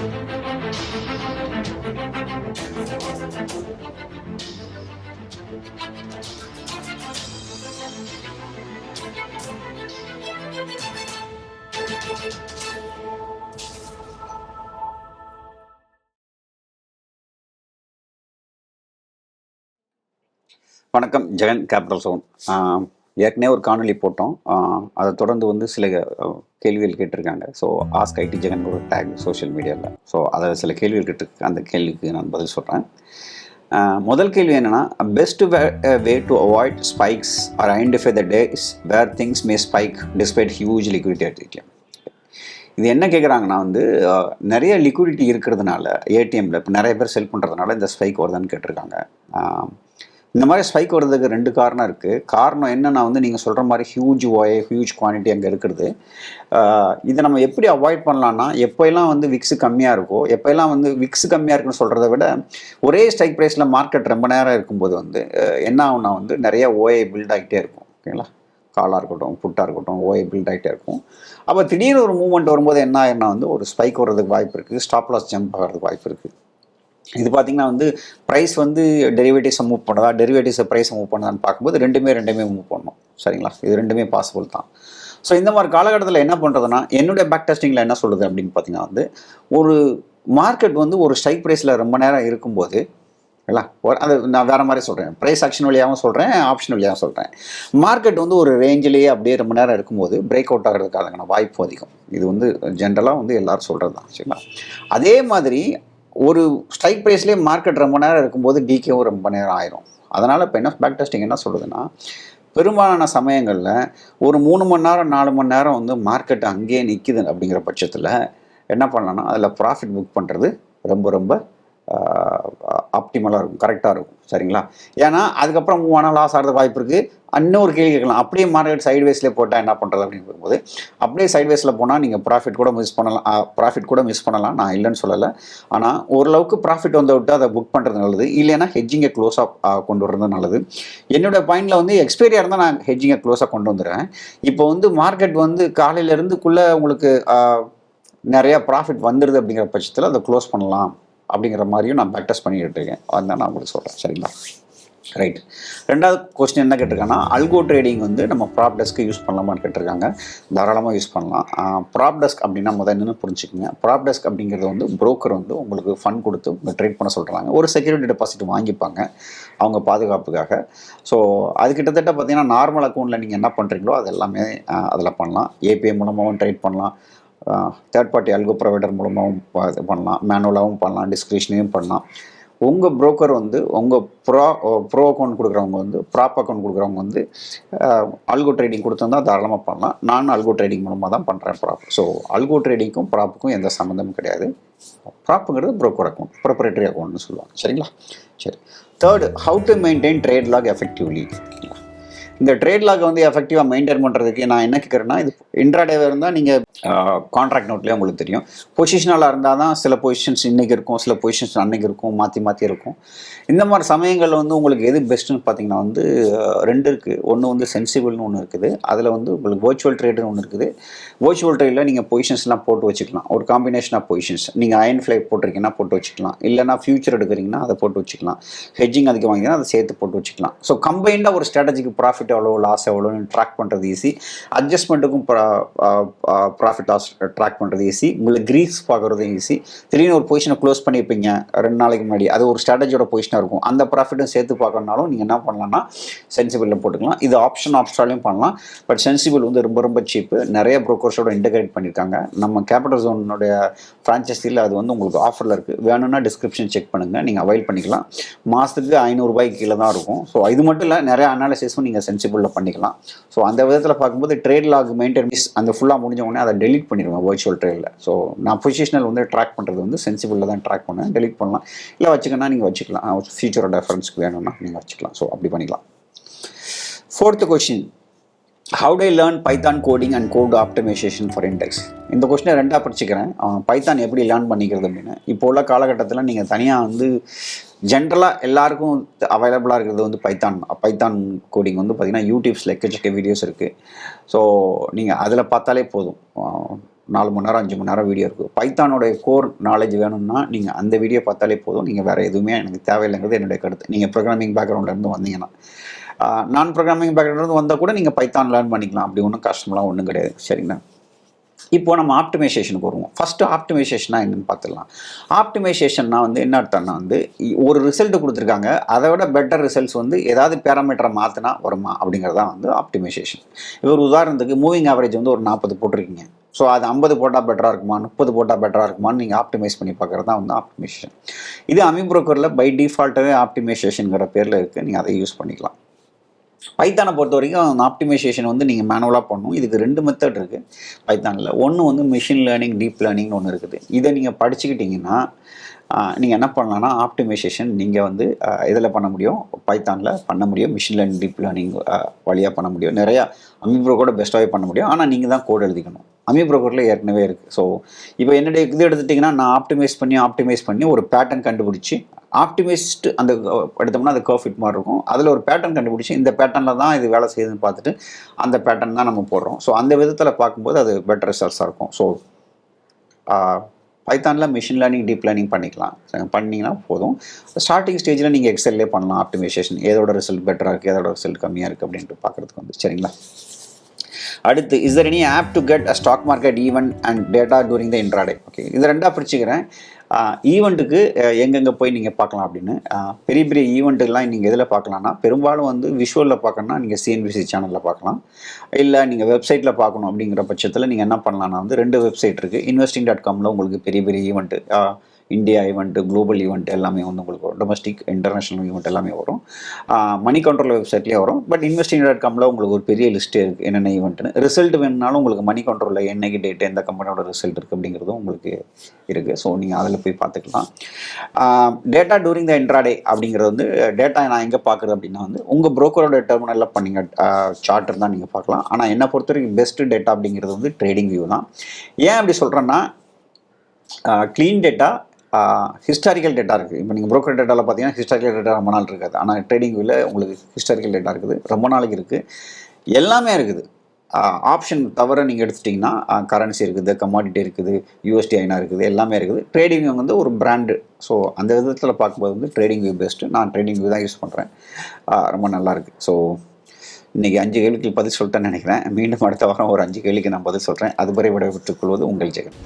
வணக்கம். ஜெகன் கேபிட்டல் சவுன். ஏற்கனவே ஒரு காணொலி போட்டோம். அதை தொடர்ந்து வந்து சில கேள்விகள் கேட்டிருக்காங்க. ஸோ ஆஸ்க் ஐடி ஜெகன் ஒரு டேக் சோஷியல் மீடியாவில். ஸோ அதை சில கேள்விகள் கேட்டிருக்கு. அந்த கேள்விக்கு நான் பதில் சொல்கிறேன். முதல் கேள்வி என்னென்னா, best way to avoid spikes are identify the days where things may spike despite huge liquidity at ATM. இது என்ன கேட்குறாங்கன்னா வந்து, நிறைய லிக்விடிட்டி இருக்கிறதுனால ஏடிஎம்மில் இப்போ நிறைய பேர் செல் பண்ணுறதுனால இந்த ஸ்பைக் வருதான்னு கேட்டிருக்காங்க. இந்த மாதிரி ஸ்பைக் வர்றதுக்கு 2 காரணம் இருக்குது. காரணம் என்னென்னா வந்து, நீங்கள் சொல்கிற மாதிரி ஹியூஜ் குவான்டிட்டி அங்கே இருக்கிறது. இதை நம்ம எப்படி அவாய்ட் பண்ணலான்னா, எப்போயெல்லாம் வந்து விக்ஸு கம்மியாக இருக்கோ, எப்போயெல்லாம் வந்து விக்ஸு கம்மியாக இருக்குன்னு சொல்கிறத விட ஒரே ஸ்ட்ரைக் ப்ரைஸில் மார்க்கெட் ரொம்ப நேரம் இருக்கும்போது வந்து என்ன ஆகுனா வந்து நிறைய ஓஐ பில்ட் ஆகிட்டே இருக்கும். ஓகேங்களா, காலாக இருக்கட்டும், புட்டாக இருக்கட்டும், ஓஐ பில்ட் ஆகிட்டே இருக்கும். அப்போ திடீர்னு ஒரு மூவ்மெண்ட் வரும்போது என்ன ஆகுனா வந்து ஒரு ஸ்பைக் வர்றதுக்கு வாய்ப்பு இருக்குது, ஸ்டாப் லாஸ் ஜம்ப் ஆகிறதுக்கு வாய்ப்பு இருக்குது. இது பார்த்திங்கன்னா வந்து ப்ரைஸ் வந்து டெரிவேட்டிவ்ஸை மூவ் பண்ணுறதா, டெரிவேட்டிவ்ஸை ப்ரைஸை மூவ் பண்ணுதான்னு பார்க்கும்போது ரெண்டுமே மூவ் பண்ணணும். சரிங்களா, இது ரெண்டுமே பாசிபிள் தான். ஸோ இந்த மாதிரி காலகட்டத்தில் என்ன பண்ணுறதுன்னா, என்னுடைய பேக் டெஸ்டிங்கில் என்ன சொல்லுது அப்படின்னு பார்த்தீங்கன்னா வந்து, ஒரு மார்க்கெட் வந்து ஒரு ஸ்ட்ரைக் ப்ரைஸில் ரொம்ப நேரம் இருக்கும்போது இல்லை, அது நான் வேறு மாதிரி சொல்கிறேன். ப்ரைஸ் ஆக்ஷன் வழியாகவும் சொல்கிறேன், ஆப்ஷன் வழியாகவும் சொல்கிறேன். மார்க்கெட் வந்து ஒரு ரேஞ்சிலேயே அப்படியே ரொம்ப நேரம் இருக்கும்போது பிரேக் அவுட் ஆகிறதுக்கான வாய்ப்பு அதிகம். இது வந்து ஜென்ரலாக வந்து எல்லோரும் சொல்கிறது தான். சரிங்களா, அதே மாதிரி ஒரு ஸ்ட்ரைக் ப்ரைஸ்லேயே மார்க்கெட் ரொம்ப நேரம் இருக்கும்போது டிகேவும் ரொம்ப நேரம் ஆயிரும். அதனால் இப்போ என்ன பேக் டெஸ்டிங் என்ன சொல்லுதுன்னா, பெரும்பாலான சமயங்களில் ஒரு 3 மணி நேரம் 4 மணி நேரம் வந்து மார்க்கெட் அங்கேயே நிற்கிது அப்படிங்கிற பட்சத்தில் என்ன பண்ணலான்னா, அதில் ப்ராஃபிட் புக் பண்ணுறது ரொம்ப ஆப்டிமலாக இருக்கும், கரெக்டாக இருக்கும். சரிங்களா, ஏன்னா அதுக்கப்புறம் மூவ் ஆனால் லாஸ் ஆகிறது வாய்ப்பு இருக்குது. இன்னொரு கேள்வி கேட்கலாம், அப்படியே மார்க்கெட் சைட்வேஸ்லேயே போட்டால் என்ன பண்ணுறது அப்படின்னு இருக்கும்போது, அப்படியே சைட்வேஸில் போனால் நீங்கள் ப்ராஃபிட் கூட மிஸ் பண்ணலாம். நான் இல்லைன்னு சொல்லலை. ஆனால் ஓரளவுக்கு ப்ராஃபிட் வந்து விட்டு அதை புக் பண்ணுறது நல்லது. இல்லைன்னா ஹெட்ஜிங்கை க்ளோஸாக கொண்டு வர்றது நல்லது. என்னோட பாயிண்டில் வந்து எக்ஸ்பைரியாக இருந்தால் நான் ஹெட்ஜிங்கை க்ளோஸாக கொண்டு வந்துடுவேன். இப்போ வந்து மார்க்கெட் வந்து காலையிலேருந்துக்குள்ளே உங்களுக்கு நிறையா ப்ராஃபிட் வந்துடுது அப்படிங்கிற பட்சத்தில் அதை க்ளோஸ் பண்ணலாம் அப்படிங்கிற மாதிரியும் நான் பேக் டெஸ்ட் பண்ணிக்கிட்டு இருக்கேன். அதுதான் நான் உங்களுக்கு சொல்கிறேன். சரிங்களா, ரைட். 2வது கொஸ்டின் என்ன கேட்டிருக்காங்கன்னா, அல்கோ ட்ரேடிங் வந்து நம்ம ப்ராப் டெஸ்க்கு யூஸ் பண்ணலாமான்னு கேட்டிருக்காங்க. தாராளமாக யூஸ் பண்ணலாம். ப்ராப் டெஸ்க் அப்படின்னா முதல் என்னென்னு புரிஞ்சுக்கோங்க. ப்ராப் டெஸ்க் அப்படிங்கிறது வந்து புரோக்கர் வந்து உங்களுக்கு ஃபண்ட் கொடுத்து உங்கள் ட்ரேட் பண்ண சொல்கிறாங்க. ஒரு செக்யூரிட்டி டெபாசிட் வாங்கிப்பாங்க அவங்க பாதுகாப்புக்காக. ஸோ அது கிட்டத்தட்ட பார்த்தீங்கன்னா நார்மல் அக்கௌண்ட்டில் நீங்கள் என்ன பண்ணுறீங்களோ அது எல்லாமே அதில் பண்ணலாம். ஏபிஐ மூலமாகவும் ட்ரேட் பண்ணலாம், தேர்ட் பார்ட்டி அல்கோ ப்ரொவைடர் மூலமாகவும் இது பண்ணலாம், மேனுவலாகவும் பண்ணலாம், டிஸ்கிரிப்ஷனையும் பண்ணலாம். உங்கள் புரோக்கர் வந்து உங்கள் ப்ரோ அக்கௌண்ட் கொடுக்குறவங்க வந்து ப்ராப் அக்கௌண்ட் கொடுக்குறவங்க வந்து அல்கோ ட்ரேடிங் கொடுத்துருந்தா தாராளமாக பண்ணலாம். நான் அல்கோ ட்ரேடிங் மூலமாக தான் பண்ணுறேன் ப்ராப். ஸோ அல்கோ ட்ரேடிங்க்கும் ப்ராப்புக்கும் எந்த சம்மந்தமும் கிடையாது. ப்ராப்புங்கிறது புரோக்கர் அக்கௌண்ட், ப்ரொப்ரைட்டரி அக்கௌண்ட்னு சொல்லுவாங்க. சரிங்களா, சரி. 3rd, how to maintain trade log effectively. இந்த ட்ரேட் லாக் வந்து எஃபெக்டிவாக மெயின்டைன் பண்ணுறதுக்கு நான் என்ன கேட்குறேன்னா, இது இன்ட்ராடேவாக இருந்தால் நீங்கள் கான்ட்ராக்ட் நோட்லேயே உங்களுக்கு தெரியும். பொசிஷனலாக இருந்தால் தான் சில பொசிஷன்ஸ் இன்றைக்கி இருக்கும், சில பொசிஷன்ஸ் அன்றைக்கி இருக்கும், மாற்றி இருக்கும். இந்த மாதிரி சமயங்களில் வந்து உங்களுக்கு எது பெஸ்ட்டுன்னு பார்த்தீங்கன்னா வந்து 2 இருக்குது. ஒன்று வந்து சென்சிபிள்னு ஒன்று இருக்குது. அதில் வந்து உங்களுக்கு வர்ச்சுவல் ட்ரேடுன்னு ஒன்று இருக்குது. வர்ச்சுவல் ட்ரேடில் நீங்கள் பொசிஷன்ஸ்லாம் போட்டு வச்சுக்கலாம். ஒரு காம்பினேஷன் ஆஃப் பொசிஷன்ஸ். நீங்கள் அயன் ஃப்ளை போட்டிருக்கீங்கன்னா போட்டு வச்சுக்கலாம். இல்லைனா ஃபியூச்சர் எடுக்கிறீங்கன்னா அதை போட்டு வச்சுக்கலாம். ஹெட்ஜிங் அதிகம் வாங்கினா அதை சேர்த்து போட்டு வச்சுக்கலாம். ஸோ கம்பைண்டாக ஒரு ஸ்ட்ராட்டஜிக்கு ப்ராஃபிட் எவ்வளோ, லாஸ் எவ்வளோன்னு ட்ராக் பண்ணுறது ஈஸி. அட்ஜஸ்ட்மெண்ட்டுக்கும் ப்ராஃபிட் லாஸ் ட்ராக் பண்ணுறது ஈஸி. உங்களுக்கு கிரீஸ் பார்க்குறது ஈஸி. திடீர்னு ஒரு பொசிஷனை க்ளோஸ் பண்ணியிருப்பீங்க 2 நாளைக்கு முன்னாடி, அது ஒரு ஸ்ட்ராட்டஜியோட பொசிஷனாக இருக்கும். அந்த ப்ராஃபிட்டும் சேர்த்து பார்க்கறனாலும் நீங்கள் என்ன பண்ணலாம்னா சென்சிபிளில் போட்டுக்கலாம். இது ஆப்ஷன்லையும் பண்ணலாம். பட் சென்சிபிள் வந்து ரொம்ப சீப்பு. நிறைய ப்ரோக்கர்ஸோட இன்டகிரேட் பண்ணியிருக்காங்க. நம்ம கேபிட்டல் ஜோனுடைய ஃப்ரான்ச்சைஸியில் அது வந்து உங்களுக்கு ஆஃபரில் இருக்குது. வேணும்னா டிஸ்கிரிப்ஷன் செக் பண்ணுங்கள், நீங்கள் அவைல் பண்ணிக்கலாம். மாதத்துக்கு 500 ரூபாய்க்கு கீழே தான் இருக்கும். ஸோ இது மட்டும் இல்லை, நிறைய அனாலிசிஸும் நீங்கள் சென்சிபிளில் பண்ணிக்கலாம். ஸோ அந்த விதத்தில் பார்க்கும்போது ட்ரேட் லாக் மெயின்டெனன்ஸ் அந்த ஃபுல்லாக முடிஞ்ச உடனே அதை டெலிட் பண்ணிடுவேன் வர்ச்சுவல் ட்ரேடில். ஸோ நான் பொசிஷனல் வந்து ட்ராக் பண்ணுறது வந்து சென்சிபிளில் தான் ட்ராக் பண்ணுவேன். டெலிட் பண்ணலாம், இல்லை வச்சுக்கன்னா நீங்கள் வச்சுக்கலாம். ஃபியூச்சரோட ரெஃபரன்ஸ்க்கு வேணும்னா நீங்கள் வச்சுக்கலாம். ஸோ அப்படி பண்ணிக்கலாம். 4th question, how to learn Python coding and code optimisation for index. இந்த கொஸ்டினை 2ஆக படிச்சுக்கிறேன். பைத்தான் எப்படி லேர்ன் பண்ணிக்கிறது அப்படின்னு. இப்போ உள்ள காலகட்டத்தில் நீங்கள் தனியாக வந்து ஜென்ரலாக எல்லாருக்கும் அவைலபிளாக இருக்கிறது வந்து பைத்தான் கோடிங் வந்து பார்த்திங்கன்னா யூடியூப்ஸில் எக்கச்சக்க வீடியோஸ் இருக்குது. ஸோ நீங்கள் அதில் பார்த்தாலே போதும். 4 மணி நேரம் 5 மணி நேரம் வீடியோ இருக்குது. பைத்தானோடைய கோர் நாலேஜ் வேணும்னா நீங்கள் அந்த வீடியோ பார்த்தாலே போதும். நீங்கள் வேறு எதுவுமே எனக்கு தேவையில்லைங்கிறது என்னுடைய கருத்து. நீங்கள் ப்ரோக்ராமிங் பேக்ரவுண்ட்லேருந்து வந்தீங்கன்னா, நான் ப்ரோக்ராமிங் பேக்ரவுண்ட்லேருந்து வந்தால் கூட நீங்கள் பைத்தான் லேர்ன் பண்ணிக்கலாம். அப்படி ஒன்றும் கஷ்டம்லாம் ஒன்றும் கிடையாது. சரிங்களா? இப்போ நம்ம ஆப்டிமைசேஷனுக்கு வருவோம். ஃபஸ்ட்டு ஆப்டிமைசேஷனா என்னென்னு பார்த்துக்கலாம். ஆப்டிமைசேஷன்னா வந்து என்ன அர்த்தம்னா வந்து ஒரு ரிசல்ட் கொடுத்துருக்காங்க, அதை விட பெட்டர் ரிசல்ட்ஸ் வந்து ஏதாவது பேராமீட்டரை மாற்றினா வருமா அப்படிங்கிறது தான் வந்து ஆப்டிமைசேஷன். இப்போ ஒரு உதாரணத்துக்கு மூவிங் ஆவரேஜ் வந்து ஒரு 40 போட்டிருக்கீங்க. ஸோ அது 50 போட்டால் பெட்டராக இருக்குமா, 30 போட்டால் பெட்டராக இருக்குமான்னு நீங்கள் ஆப்டிமைஸ் பண்ணி பார்க்குறது தான் வந்து ஆப்டிமைசேஷன். இது அமிப்ரோக்கரில் பை டிஃபால்ட்டாகவே ஆப்டிமைசேஷனுங்கிற பேரில் இருக்குது. நீங்கள் அதை யூஸ் பண்ணிக்கலாம். பைத்தானை பொறுத்த வரைக்கும் ஆப்டிமைசேஷன் வந்து நீங்கள் மேனுவலாக பண்ணணும். இதுக்கு 2 மெத்தட் இருக்குது பைத்தானில். ஒன்று வந்து மிஷின் லேர்னிங், டீப் லேர்னிங்னு ஒன்று இருக்குது. இதை நீங்கள் படிச்சுக்கிட்டிங்கன்னா நீங்கள் என்ன பண்ணலான்னா ஆப்டிமைசேஷன் நீங்கள் வந்து இதில் பண்ண முடியும், பைத்தானில் பண்ண முடியும். மிஷின் லேர்னிங், டீப் லேர்னிங் வழியாக பண்ண முடியும். நிறையா அமிப்ரோக்கோட பெஸ்ட்டாகவே பண்ண முடியும். ஆனால் நீங்கள் தான் கோட் எழுதிக்கணும். அமிப்ரோக்கரில் ஏற்கனவே இருக்குது. ஸோ இப்போ என்னுடைய இது எடுத்துட்டிங்கன்னா நான் ஆப்டிமைஸ் பண்ணி ஒரு பேட்டர்ன் கண்டுபிடிச்சி ஆப்டிமைஸ்டு அந்த எடுத்தோம்னா அது கர்ஃபிட் மாதிரி இருக்கும். அதில் ஒரு பேட்டர்ன் கண்டுபிடிச்சி இந்த பேட்டர்னில் தான் இது வேலை செய்யுதுன்னு பார்த்துட்டு அந்த பேட்டர்ன் தான் நம்ம போடுறோம். ஸோ அந்த விதத்தில் பார்க்கும்போது அது பெட்டர் ரிசல்ட்ஸாக இருக்கும். ஸோ பைத்தானில் மிஷின் லேர்னிங், டீப் லேர்னிங் பண்ணிங்கன்னா போதும். ஸ்டார்டிங் ஸ்டேஜில் நீங்கள் எக்ஸல்லே பண்ணலாம் ஆப்டிமைசேஷன். எதோட ரிசல்ட் பெட்டராக இருக்குது, எதோட ரிசல்ட் கம்மியாக இருக்குது அப்படின்ட்டு பார்க்குறதுக்கு வந்து. சரிங்களா? அடுத்து, is there any app to get a stock market event and data during the intraday? Okay, இது 2ஆக பிரிச்சுக்கிறேன். ஈவெண்ட்டுக்கு எங்கெங்கே போய் நீங்கள் பார்க்கலாம் அப்படின்னு. பெரிய பெரிய ஈவெண்ட்டுலாம் நீங்கள் எதில் பார்க்கலான்னா, பெரும்பாலும் வந்து விஷுவலில் பார்க்கணுன்னா நீங்கள் சிஎன்பிசி சேனலில் பார்க்கலாம். இல்லை நீங்கள் வெப்சைட்டில் பார்க்கணும் அப்படிங்கிற பட்சத்தில் நீங்கள் என்ன பண்ணலான்னா வந்து 2 வெப்சைட் இருக்குது. investing.comல உங்களுக்கு பெரிய பெரிய event, India event, global event எல்லாமே வந்து உங்களுக்கு வரும். டொமஸ்டிக், இன்டர்நேஷ்னல் ஈவெண்ட் எல்லாமே வரும். மணி கண்ட்ரோல் வெப்சைட்லேயே வரும். பட் investing.comல உங்களுக்கு ஒரு பெரிய லிஸ்ட்டே இருக்குது என்னென்ன ஈவெண்ட்டுன்னு. ரிசல்ட் வேணுனாலும் உங்களுக்கு மணி கண்ட்ரோலில் என்னைக்கு டேட்டு, எந்த கம்பெனியோட ரிசல்ட் இருக்குது அப்படிங்கிறதும் உங்களுக்கு இருக்குது. ஸோ நீங்கள் அதில் போய் பார்த்துக்கலாம். டேட்டா டூரிங் த இன்ட்ராடே அப்படிங்கிறது வந்து டேட்டா நான் எங்கே பார்க்குறது அப்படின்னா வந்து உங்கள் ப்ரோக்கரோட டெர்மினலில் பண்ணிங்க சார்ட்டர் தான் நீங்கள் பார்க்கலாம். ஆனால் என்னை பொறுத்த வரைக்கும் பெஸ்ட்டு டேட்டா அப்படிங்கிறது வந்து ட்ரேடிங் வியூ தான். ஏன் அப்படி சொல்கிறேன்னா, க்ளீன் டேட்டா, ஹிஸ்டாரிக்கல் டேட்டா இருக்குது. இப்போ நீங்கள் ப்ரோக்கர் டேட்டாவில் பார்த்தீங்கன்னா ஹிஸ்டாரிக்கல் டேட்டா ரொம்ப நாள் இருக்காது. ஆனால் ட்ரேடிங் வியூவில் உங்களுக்கு ஹிஸ்டாரிக்கல் டேட்டா இருக்குது, ரொம்ப நாளைக்கு இருக்குது, எல்லாமே இருக்குது. ஆப்ஷன் தவிர நீங்கள் எடுத்துட்டிங்கன்னா கரன்சி இருக்குது, கமாடிட்டி இருக்குது, யூஎஸ்டி ஐனா இருக்குது, எல்லாமே இருக்குது. ட்ரேடிங் வந்து ஒரு பிராண்டு. ஸோ அந்த விதத்தில் பார்க்கும்போது வந்து ட்ரேடிங் வியூ பெஸ்ட்டு. நான் ட்ரேடிங் வியூ தான் யூஸ் பண்ணுறேன். ரொம்ப நல்லாயிருக்கு. ஸோ இன்றைக்கி 5 கேள்விக்கு பதில் சொல்லிட்டேன்னு நினைக்கிறேன். மீண்டும் அடுத்த வாரம் ஒரு 5 கேள்விக்கு நான் பதில் சொல்கிறேன். அதுவரை விடைபெற்றுக் கொள்வது உங்கள் ஜெகன்.